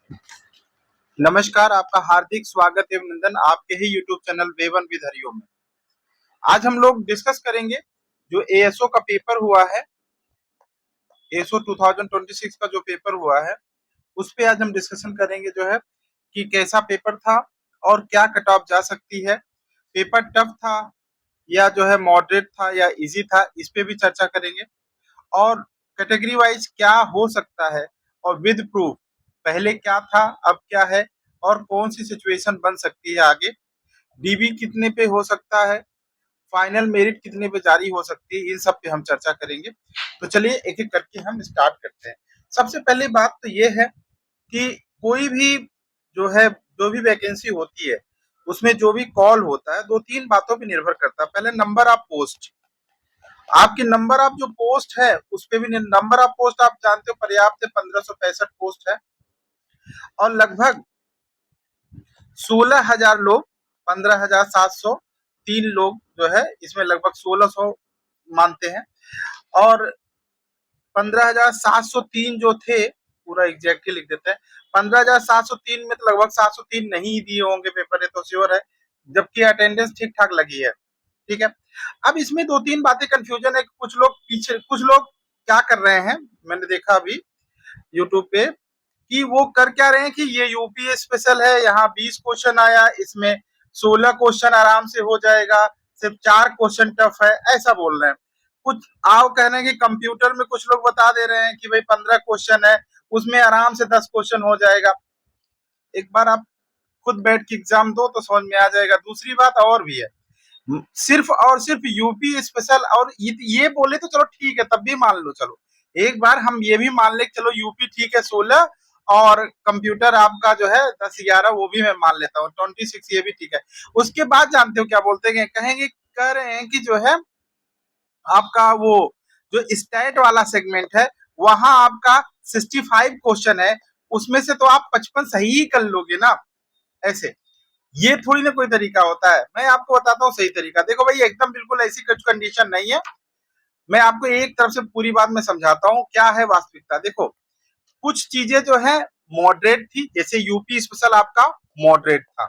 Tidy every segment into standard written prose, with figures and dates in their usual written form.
नमस्कार, आपका हार्दिक स्वागत एवं अभिनंदन आपके ही यूट्यूब चैनल वे1 विद हरिओम में। आज हम लोग डिस्कस करेंगे जो एएसओ का पेपर हुआ है, एएसओ 2026 का जो पेपर हुआ है, उस पे आज हम डिस्कशन करेंगे जो है कि कैसा पेपर था और क्या कट ऑफ जा सकती है। पेपर टफ था या जो है मॉडरेट था या इजी था, इस पे भी चर्चा करेंगे और कैटेगरी वाइज क्या हो सकता है और विद प्रूफ पहले क्या था, अब क्या है और कौन सी सिचुएशन बन सकती है आगे। डीबी कितने पे हो सकता है, फाइनल मेरिट कितने पे जारी हो सकती है, इन सब पे हम चर्चा करेंगे। तो चलिए एक एक करके हम स्टार्ट करते हैं। सबसे पहले बात तो ये है कि कोई भी जो है जो भी वैकेंसी होती है उसमें जो भी कॉल होता है दो तीन बातों पे निर्भर करता है। पहले नंबर ऑफ पोस्ट, आपकी नंबर ऑफ जो पोस्ट है उस पे भी नंबर ऑफ पोस्ट आप जानते हो पर्याप्त है, 1565 पोस्ट है और लगभग 16,000 लोग, 15,703 लोग जो है इसमें लगभग 1600 मानते हैं और 15,703 जो थे, पूरा एग्जैक्टली लिख देते हैं, 15,703 में तो लगभग 703 नहीं दिए होंगे पेपर, ये तो श्योर है, जबकि अटेंडेंस ठीक ठाक लगी है। ठीक है, अब इसमें दो तीन बातें कंफ्यूजन है। कुछ लोग पीछे, कुछ लोग क्या कर रहे हैं, मैंने देखा अभी यूट्यूब पे कि वो कर क्या रहे हैं कि ये यूपी स्पेशल है, यहाँ 20 क्वेश्चन आया, इसमें 16 क्वेश्चन आराम से हो जाएगा, सिर्फ 4 क्वेश्चन टफ है, ऐसा बोल रहे हैं। कुछ आओ कहने की कंप्यूटर में कुछ लोग बता दे रहे हैं कि भाई 15 क्वेश्चन है, उसमें आराम से 10 क्वेश्चन हो जाएगा। एक बार आप खुद बैठ के एग्जाम दो तो समझ में आ जाएगा। दूसरी बात और भी है, सिर्फ और सिर्फ यूपी स्पेशल, और ये बोले तो चलो ठीक है, तब भी मान लो, चलो एक बार हम ये भी मान ले, चलो यूपी ठीक है 16 और कंप्यूटर आपका जो है 10-11, वो भी मैं मान लेता हूँ, 26 ये भी ठीक है। उसके बाद जानते हो क्या बोलते हैं, कहेंगे कह रहे हैं कि जो है आपका वो जो स्टैट वाला सेगमेंट है वहां आपका 65 क्वेश्चन है, उसमें से तो आप 55 सही ही कर लोगे ना। ऐसे ये थोड़ी ना कोई तरीका होता है। मैं आपको बताता हूँ सही तरीका। देखो भाई, एकदम बिल्कुल ऐसी कुछ कंडीशन नहीं है। मैं आपको एक तरफ से पूरी बात में समझाता हूँ क्या है वास्तविकता। देखो, कुछ चीजें जो है मॉडरेट थी, जैसे यूपी स्पेशल आपका मॉडरेट था।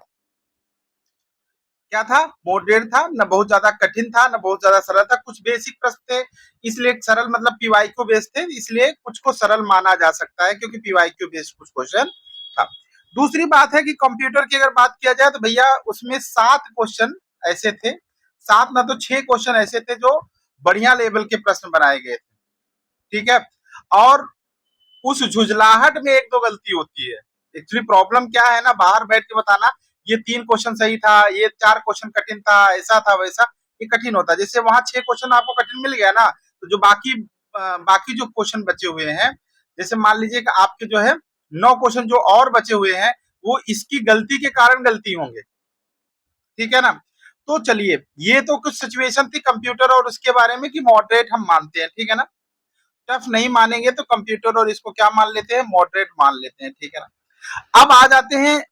क्या था? मॉडरेट था, न बहुत ज्यादा कठिन था न बहुत ज्यादा सरल था। कुछ बेसिक प्रश्न थे, इसलिए सरल, मतलब पीवाईक्यू बेस्ड थे, इसलिए कुछ को सरल माना जा सकता है क्योंकि पीवाईक्यू बेस्ड कुछ क्वेश्चन था। दूसरी बात है कि कंप्यूटर की अगर बात किया जाए तो भैया उसमें 7 क्वेश्चन ऐसे थे, 7 ना तो 6 क्वेश्चन ऐसे थे जो बढ़िया लेवल के प्रश्न बनाए गए थे। ठीक है, और उस झुझलाहट में एक दो गलती होती है। एक्चुअली प्रॉब्लम क्या है ना, बाहर बैठ के बताना ये 3 क्वेश्चन सही था, ये 4 क्वेश्चन कठिन था, ऐसा था वैसा, ये कठिन होता है। जैसे वहां 6 क्वेश्चन आपको कठिन मिल गया ना, तो जो बाकी जो क्वेश्चन बचे हुए हैं, जैसे मान लीजिए कि आपके जो है 9 क्वेश्चन जो और बचे हुए हैं वो इसकी गलती के कारण गलती होंगे। ठीक है ना, तो चलिए, ये तो कुछ सिचुएशन थी कंप्यूटर और उसके बारे में कि मॉडरेट हम मानते हैं। ठीक है ना, टफ नहीं मानेंगे तो कंप्यूटर और इसको क्या मान लेते हैं, मॉडरेट मान लेते हैं। ठीक है ना, अब आ जाते हैं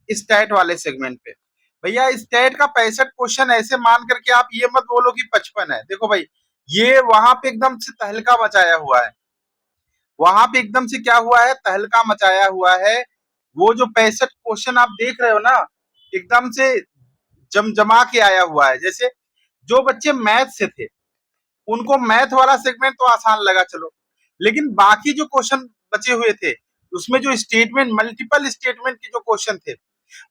स्टैट वाले सेगमेंट पे। भैया स्टैट का 65 क्वेश्चन ऐसे मान करके आप ये मत बोलो कि 55 है। देखो भाई, ये वहां पे एकदम से तहलका मचाया हुआ है, वहां पे एकदम से क्या हुआ है, तहलका मचाया हुआ है। वो जो 65 क्वेश्चन आप देख रहे हो ना, एकदम से जमजमा के आया हुआ है। जैसे जो बच्चे मैथ से थे उनको मैथ वाला सेगमेंट तो आसान लगा, चलो, लेकिन बाकी जो क्वेश्चन बचे हुए थे उसमें जो स्टेटमेंट, मल्टीपल स्टेटमेंट के जो क्वेश्चन थे,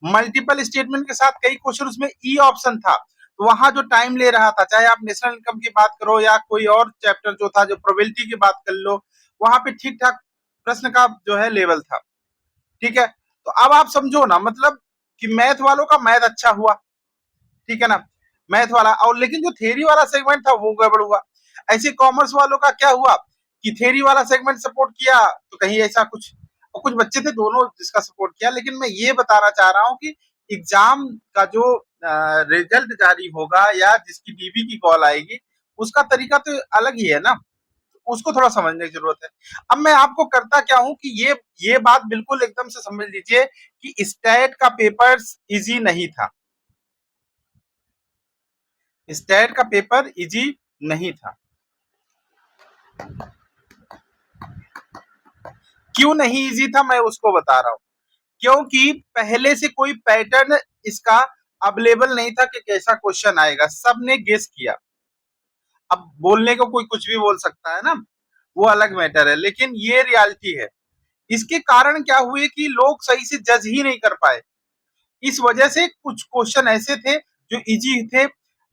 मल्टीपल स्टेटमेंट के साथ कई क्वेश्चन उसमें ई ऑप्शन था, तो वहां जो टाइम ले रहा था, चाहे आप नेशनल इनकम की बात करो या कोई और चैप्टर जो था, जो प्रोबेबिलिटी की बात कर लो, वहां पे ठीक ठाक प्रश्न का जो है लेवल था। ठीक है, तो अब आप समझो ना, मतलब कि मैथ वालों का मैथ अच्छा हुआ, ठीक है ना, मैथ वाला, और लेकिन जो थ्योरी वाला सेगमेंट था वो गड़बड़ हुआ। ऐसे कॉमर्स वालों का क्या हुआ कि थ्योरी वाला सेगमेंट सपोर्ट किया तो कहीं ऐसा कुछ, और कुछ बच्चे थे दोनों जिसका सपोर्ट किया। लेकिन मैं ये बताना चाह रहा हूँ कि एग्जाम का जो रिजल्ट जारी होगा या जिसकी डीबी की कॉल आएगी, उसका तरीका तो अलग ही है ना, उसको थोड़ा समझने की जरूरत है। अब मैं आपको करता क्या हूं कि ये बात बिल्कुल एकदम से समझ लीजिए कि स्टैट का पेपर इजी नहीं था, स्टैट का पेपर इजी नहीं था। क्यों नहीं इजी था मैं उसको बता रहा हूं। क्योंकि पहले से कोई पैटर्न इसका अवेलेबल नहीं था कि कैसा क्वेश्चन आएगा, सबने गेस किया। अब बोलने को कोई कुछ भी बोल सकता है ना, वो अलग मैटर है, लेकिन ये रियलिटी है। इसके कारण क्या हुए कि लोग सही से जज ही नहीं कर पाए। इस वजह से कुछ क्वेश्चन ऐसे थे जो इजी थे,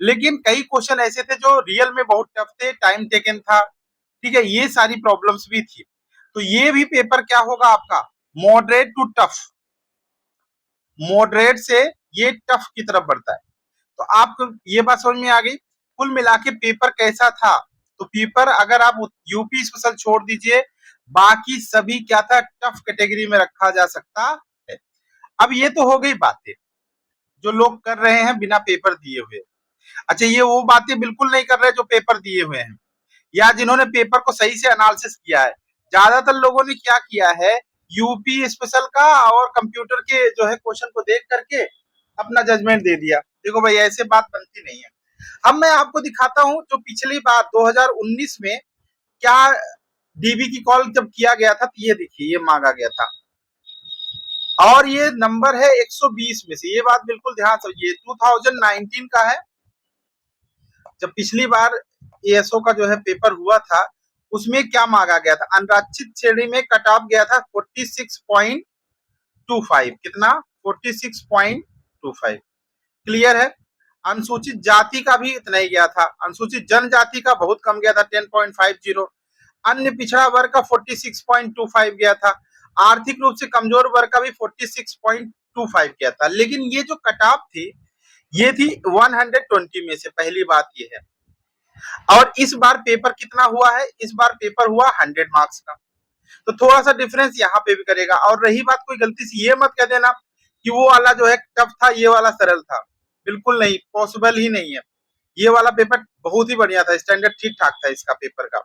लेकिन कई क्वेश्चन ऐसे थे जो रियल में बहुत टफ थे, टाइम टेकन था। ठीक है, ये सारी प्रॉब्लम्स भी थी। तो ये भी पेपर क्या होगा आपका, मॉडरेट टू टफ, मॉडरेट से ये टफ की तरफ बढ़ता है। तो आपको ये बात समझ में आ गई। कुल मिला के पेपर कैसा था, तो पेपर अगर आप यूपी स्पेशल छोड़ दीजिए, बाकी सभी क्या था, टफ कैटेगरी में रखा जा सकता है। अब ये तो हो गई बातें जो लोग कर रहे हैं बिना पेपर दिए हुए। अच्छा, ये वो बातें बिल्कुल नहीं कर रहे जो पेपर दिए हुए हैं, या जिन्होंने पेपर को सही से एनालिसिस किया है। ज्यादातर लोगों ने क्या किया है, यूपी स्पेशल का और कंप्यूटर के जो है क्वेश्चन को देख करके अपना जजमेंट दे दिया। देखो भाई, ऐसे बात बनती नहीं है। अब मैं आपको दिखाता हूं जो पिछली बार 2019 में क्या डीबी की कॉल जब किया गया था, तो ये देखिए, ये मांगा गया था और ये नंबर है 120 में से। ये बात बिल्कुल ध्यान से, ये 2019 का है, जब पिछली बार एएसओ का जो है पेपर हुआ था, उसमें क्या मांगा गया था, अनारक्षित श्रेणी में कट ऑफ गया था 46.25। कितना, 46.25। क्लियर है। अनुसूचित जाति का भी इतना ही गया था, अनुसूचित जनजाति का बहुत कम गया था 10.50। अन्य पिछड़ा वर्ग का 46.25 गया था। आर्थिक रूप से कमजोर वर्ग का भी 46.25 गया था। लेकिन ये जो कट ऑफ थी, ये थी 120 में से। पहली बात ये है। और इस बार पेपर कितना हुआ है, इस बार पेपर हुआ 100 मार्क्स का, तो थोड़ा सा डिफरेंस यहाँ पे भी करेगा। और रही बात, कोई गलती से ये मत कह देना कि वो वाला जो है टफ था, ये वाला सरल था। बिल्कुल नहीं, पॉसिबल ही नहीं है। ये वाला पेपर बहुत ही बढ़िया था, स्टैंडर्ड ठीक ठाक था इसका पेपर का।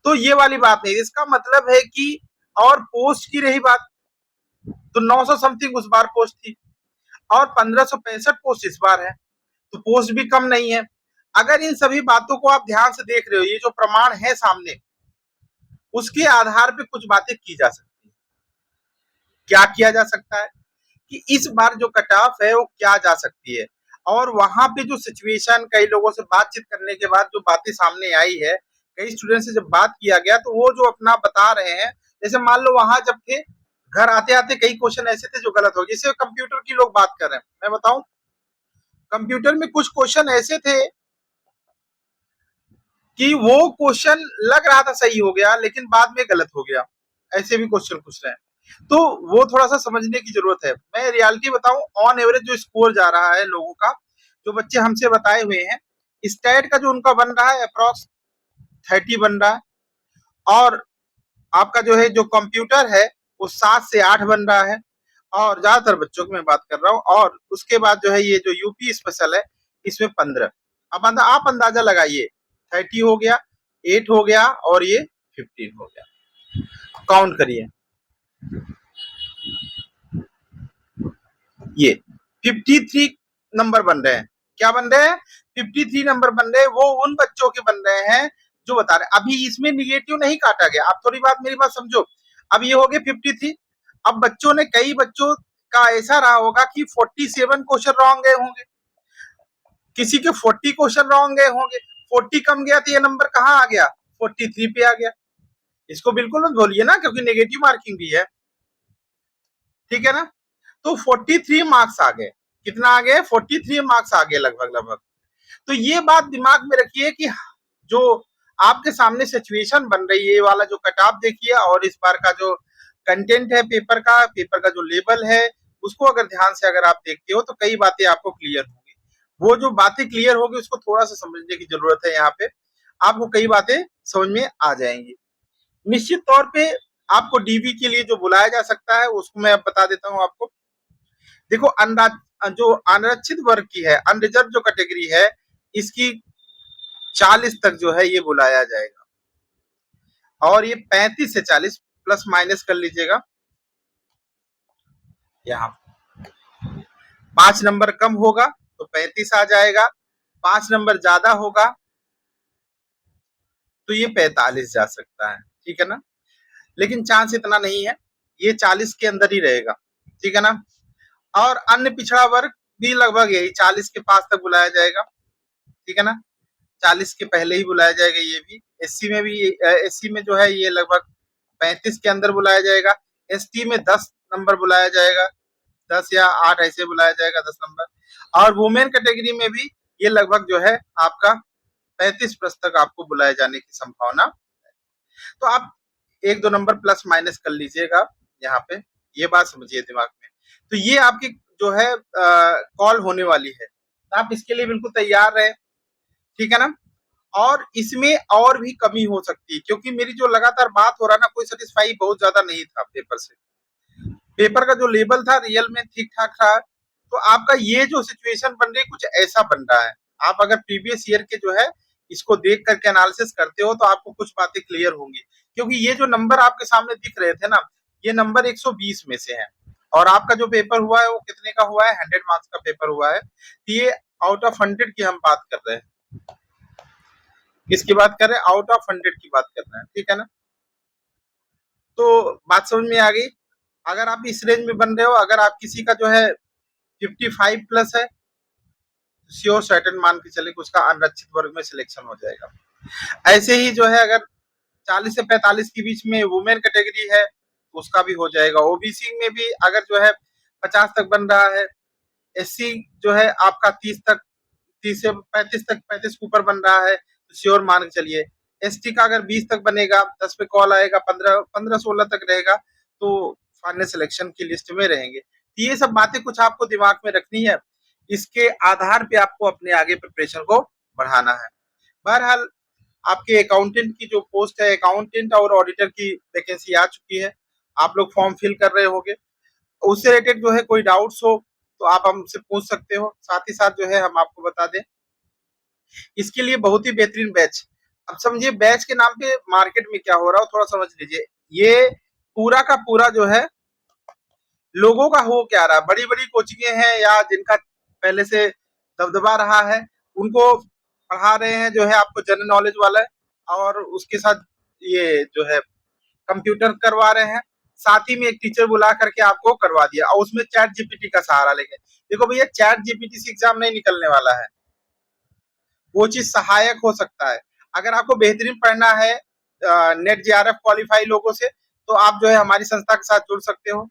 तो ये वाली बात नहीं, इसका मतलब है कि, और पोस्ट की रही बात, तो 900 समथिंग उस बार पोस्ट थी और 1565 पोस्ट इस बार है, तो पोस्ट भी कम नहीं है। अगर इन सभी बातों को आप ध्यान से देख रहे हो, ये जो प्रमाण है सामने, उसके आधार पे कुछ बातें की जा सकती है। क्या किया जा सकता है कि इस बार जो कट ऑफ है वो क्या जा सकती है, और वहां पे जो सिचुएशन, कई लोगों से बातचीत करने के बाद जो बातें सामने आई है, कई स्टूडेंट से जब बात किया गया, तो वो जो अपना बता रहे हैं, जैसे मान लो वहां जब थे, घर आते आते कई क्वेश्चन ऐसे थे जो गलत हो गए। जैसे कंप्यूटर की लोग बात कर रहे हैं, मैं बताऊं, कंप्यूटर में कुछ क्वेश्चन ऐसे थे कि वो क्वेश्चन लग रहा था सही हो गया, लेकिन बाद में गलत हो गया। ऐसे भी क्वेश्चन पूछ रहे हैं, तो वो थोड़ा सा समझने की जरूरत है। मैं रियलिटी बताऊं, ऑन एवरेज जो स्कोर जा रहा है लोगों का, जो बच्चे हमसे बताए हुए हैं, स्टेट का जो उनका बन रहा है अप्रॉक्स 30 बन रहा है, और आपका जो है जो कंप्यूटर है वो 7 से 8 बन रहा है, और ज्यादातर बच्चों की मैं बात कर रहा हूँ। और उसके बाद जो है ये जो यूपी स्पेशल है, इसमें 15। अब आप अंदाजा लगाइए, 30 हो गया, 8 हो गया, और ये 15 हो गया। काउंट करिए, ये 53 नंबर बन रहे हैं। क्या बन रहे हैं, 53 नंबर बन रहे हैं। वो उन बच्चों के बन रहे हैं जो बता रहे हैं। अभी इसमें निगेटिव नहीं काटा गया, आप थोड़ी बात, मेरी बात समझो। अब ये हो गए 53। अब बच्चों ने, कई बच्चों का ऐसा रहा होगा कि 47 क्वेश्चन रॉन्ग गए होंगे, किसी के 40 क्वेश्चन रॉन्ग गए होंगे। 40 कम गया तो ये नंबर कहाँ आ गया, 43 पे आ गया। इसको बिल्कुल मत बोलिए ना, क्योंकि नेगेटिव मार्किंग भी है। ठीक है ना, तो 43 मार्क्स आ गए। कितना आ गए, 43 मार्क्स आ गए लगभग लगभग। तो ये बात दिमाग में रखिए कि जो आपके सामने सिचुएशन बन रही है, ये वाला जो कट ऑफ देखिए, और इस बार का जो कंटेंट है पेपर का जो लेवल है, उसको अगर ध्यान से अगर आप देखते हो, तो कई बातें आपको क्लियर होंगी। वो जो बातें क्लियर होगी, उसको थोड़ा सा समझने की जरूरत है। यहाँ पे आपको कई बातें समझ में आ जाएंगी। निश्चित तौर पे आपको डीबी के लिए जो बुलाया जा सकता है, उसको मैं अब बता देता हूँ आपको। देखो, जो अनारक्षित वर्ग की है, अनरिजर्व जो कैटेगरी है, इसकी 40 तक जो है ये बुलाया जाएगा, और ये 35 से 40 प्लस माइनस कर लीजिएगा। यहाँ 5 नंबर कम होगा तो 35 आ जाएगा, 5 नंबर ज्यादा होगा तो ये 45 जा सकता है। ठीक है ना, लेकिन चांस इतना नहीं है, ये 40 के अंदर ही रहेगा। ठीक है ना। और अन्य पिछड़ा वर्ग भी लगभग यही 40 के पास तक बुलाया जाएगा, ठीक है ना। 40 के पहले ही बुलाया जाएगा ये भी। एससी में भी, एससी में जो है ये लगभग 35 के अंदर बुलाया जाएगा। एसटी में 10 नंबर बुलाया जाएगा, 10 या 8 ऐसे बुलाया जाएगा, 10 नंबर। और वुमेन कैटेगरी में भी ये लगभग जो है आपका 35+ तक आपको बुलाए जाने की संभावना। तो आप 1-2 नंबर प्लस माइनस कर लीजिएगा यहाँ पे, ये बात समझिए दिमाग में। तो ये आपकी जो है कॉल होने वाली है, तो आप इसके लिए बिल्कुल तैयार रहे, ठीक है ना। और इसमें और भी कमी हो सकती है, क्योंकि मेरी जो लगातार बात हो रहा ना, कोई सेटिस्फाई बहुत ज्यादा नहीं था पेपर से। पेपर का जो लेवल था रियल में ठीक ठाक था। तो आपका ये जो सिचुएशन बन रही है कुछ ऐसा बन रहा है। आप अगर प्रीवियस ईयर के जो है इसको देख करके एनालिसिस करते हो तो आपको कुछ बातें क्लियर होंगी, क्योंकि ये जो नंबर आपके सामने दिख रहे थे ना, ये नंबर 120 में से है। और आपका जो पेपर हुआ है वो कितने का हुआ है, 100 मार्क्स का पेपर हुआ है। तो ये आउट ऑफ 100 की हम बात कर रहे हैं। किसकी बात कर रहे हैं, आउट ऑफ 100 की बात कर रहे हैं, ठीक है ना। तो बात समझ में आ गई। अगर आप इस रेंज में बन रहे हो, अगर आप किसी का जो है 55 प्लस है, श्योर सर्टेन मान के चले कि उसका अनरक्षित वर्ग में सिलेक्शन हो जाएगा। ऐसे ही जो है अगर 40 से 45 के बीच में वुमेन कैटेगरी है तो उसका भी हो जाएगा। ओबीसी में भी अगर जो है 50 तक बन रहा है, एससी जो है आपका 30 तक, 30 से 35 तक, 35 के ऊपर बन रहा है तो श्योर मान के चलिए। एसटी का अगर 20 तक बनेगा, 10 पे कॉल आएगा, 15-16 तक रहेगा तो फाइनल सिलेक्शन की लिस्ट में रहेंगे। तो ये सब बातें कुछ आपको दिमाग में रखनी है, इसके आधार पे आपको अपने आगे प्रिपरेशन को बढ़ाना है। बहरहाल आपके अकाउंटेंट की जो पोस्ट है, अकाउंटेंट और ऑडिटर की वैकेंसी आ चुकी है, आप लोग फॉर्म फिल कर रहे होंगे। उससे रिलेटेड जो है कोई डाउट्स हो तो आप हमसे पूछ सकते हो। साथ ही साथ जो है हम आपको बता दें, इसके लिए बहुत ही बेहतरीन बैच। अब समझिए बैच के नाम पे मार्केट में क्या हो रहा है थोड़ा समझ लीजिए। ये पूरा का पूरा जो है लोगों का हो क्या रहा है, बड़ी बड़ी कोचिंगें हैं या जिनका पहले से दबदबा रहा है उनको पढ़ा रहे हैं जो है आपको जनरल नॉलेज वाला है, और उसके साथ ये जो है कंप्यूटर करवा रहे हैं, साथ ही में एक टीचर बुला करके आपको करवा दिया और उसमें चैट जीपीटी का सहारा लेके। देखो भैया, चैट जीपीटी से एग्जाम नहीं निकलने वाला है, वो चीज सहायक हो सकता है। अगर आपको बेहतरीन पढ़ना है नेट जेआरएफ क्वालिफाई लोगों से, तो आप जो है हमारी संस्था के साथ जुड़ सकते हो,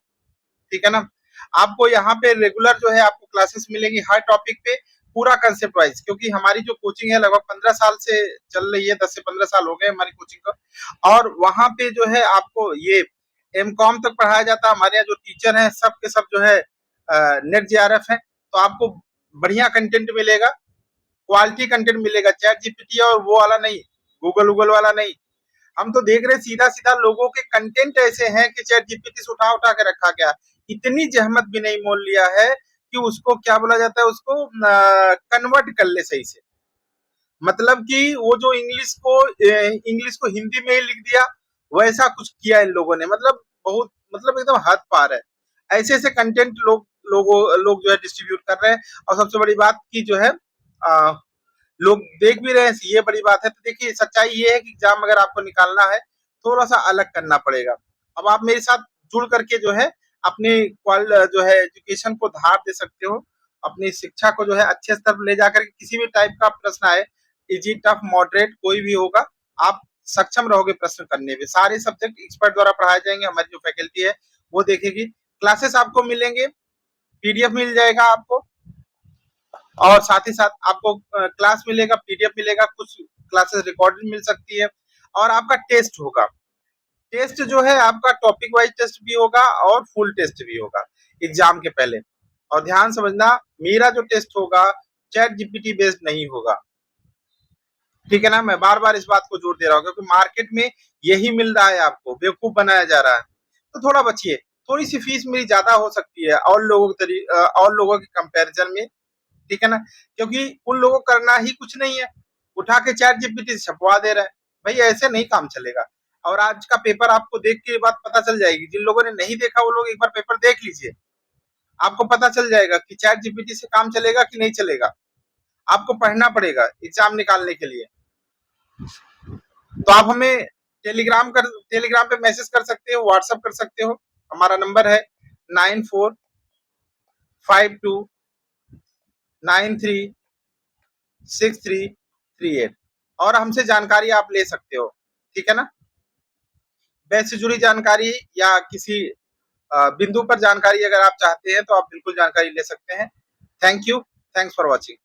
ठीक है ना। आपको यहाँ पे रेगुलर जो है आपको क्लासेस मिलेंगी हर टॉपिक पे, पूरा कंसेप्ट वाइज, क्योंकि हमारी जो कोचिंग है लगभग 15 साल से चल रही है, 10 से 15 साल हो गए हमारी कोचिंग को। और वहां पे जो है आपको ये एमकॉम तक पढ़ाया जाता है। हमारे यहाँ जो टीचर हैं सब के सब जो है नेट जेआरएफ है, तो आपको बढ़िया कंटेंट मिलेगा, क्वालिटी कंटेंट मिलेगा। चैट जीपीटी और वो वाला नहीं, गूगल गूगल वाला नहीं। हम तो देख रहे सीधा सीधा लोगों के कंटेंट ऐसे हैं कि चैट जीपीटी से उठा उठा के रखा गया। इतनी जहमत भी नहीं मोल लिया है कि उसको क्या बोला जाता है, उसको कन्वर्ट कर ले सही से। मतलब कि वो जो इंग्लिश को हिंदी में ही लिख दिया, वैसा कुछ किया इन लोगों ने। मतलब बहुत, मतलब एकदम हद पार है। ऐसे ऐसे कंटेंट लोग जो है डिस्ट्रीब्यूट कर रहे हैं। और सबसे बड़ी बात की जो है लोग देख भी रहे हैं, ये बड़ी बात है। तो देखिए सच्चाई ये है कि एग्जाम अगर आपको निकालना है थोड़ा सा अलग करना पड़ेगा। अब आप मेरे साथ जुड़ करके जो है अपनी जो है एजुकेशन को धार दे सकते हो, अपनी शिक्षा को जो है अच्छे स्तर पर ले जाकर किसी भी टाइप का प्रश्न आए, इजी टफ मॉडरेट कोई भी होगा, आप सक्षम रहोगे प्रश्न करने में। सारे सब्जेक्ट एक्सपर्ट द्वारा पढ़ाए जाएंगे, हमारी जो फैकल्टी है वो देखेगी। क्लासेस आपको मिलेंगे, पीडीएफ मिल जाएगा आपको, और साथ ही साथ आपको क्लास मिलेगा, पीडीएफ मिलेगा, कुछ क्लासेस रिकॉर्डेड मिल सकती है। और आपका टेस्ट होगा, टेस्ट जो है आपका टॉपिक वाइज टेस्ट भी होगा और फुल टेस्ट भी होगा एग्जाम के पहले। और ध्यान समझना, मेरा जो टेस्ट होगा चैट जीपीटी बेस्ड नहीं होगा, ठीक है ना। मैं बार बार इस बात को जोर दे रहा हूँ, क्योंकि मार्केट में यही मिल रहा है, आपको बेवकूफ बनाया जा रहा है। तो थोड़ा बचिए। थोड़ी सी फीस मेरी ज्यादा हो सकती है और लोगों के कंपैरिजन में, ठीक है ना, क्योंकि उन लोगों को करना ही कुछ नहीं है, उठा के चैट जीपीटी से छपवा दे रहे हैं। भाई ऐसे नहीं काम चलेगा। और आज का पेपर आपको देख के बात पता चल जाएगी, जिन लोगों ने नहीं देखा वो लोग एक बार पेपर देख लीजिए, आपको पता चल जाएगा कि चैट जीपीटी से काम चलेगा कि नहीं चलेगा। आपको पढ़ना पड़ेगा एग्जाम निकालने के लिए। तो आप हमें टेलीग्राम पे मैसेज कर सकते हो, व्हाट्सएप कर सकते हो। हमारा नंबर है 9452936338 और हमसे जानकारी आप ले सकते हो, ठीक है ना। बैच से जुड़ी जानकारी या किसी बिंदु पर जानकारी अगर आप चाहते हैं तो आप बिल्कुल जानकारी ले सकते हैं। Thank you, thanks for watching.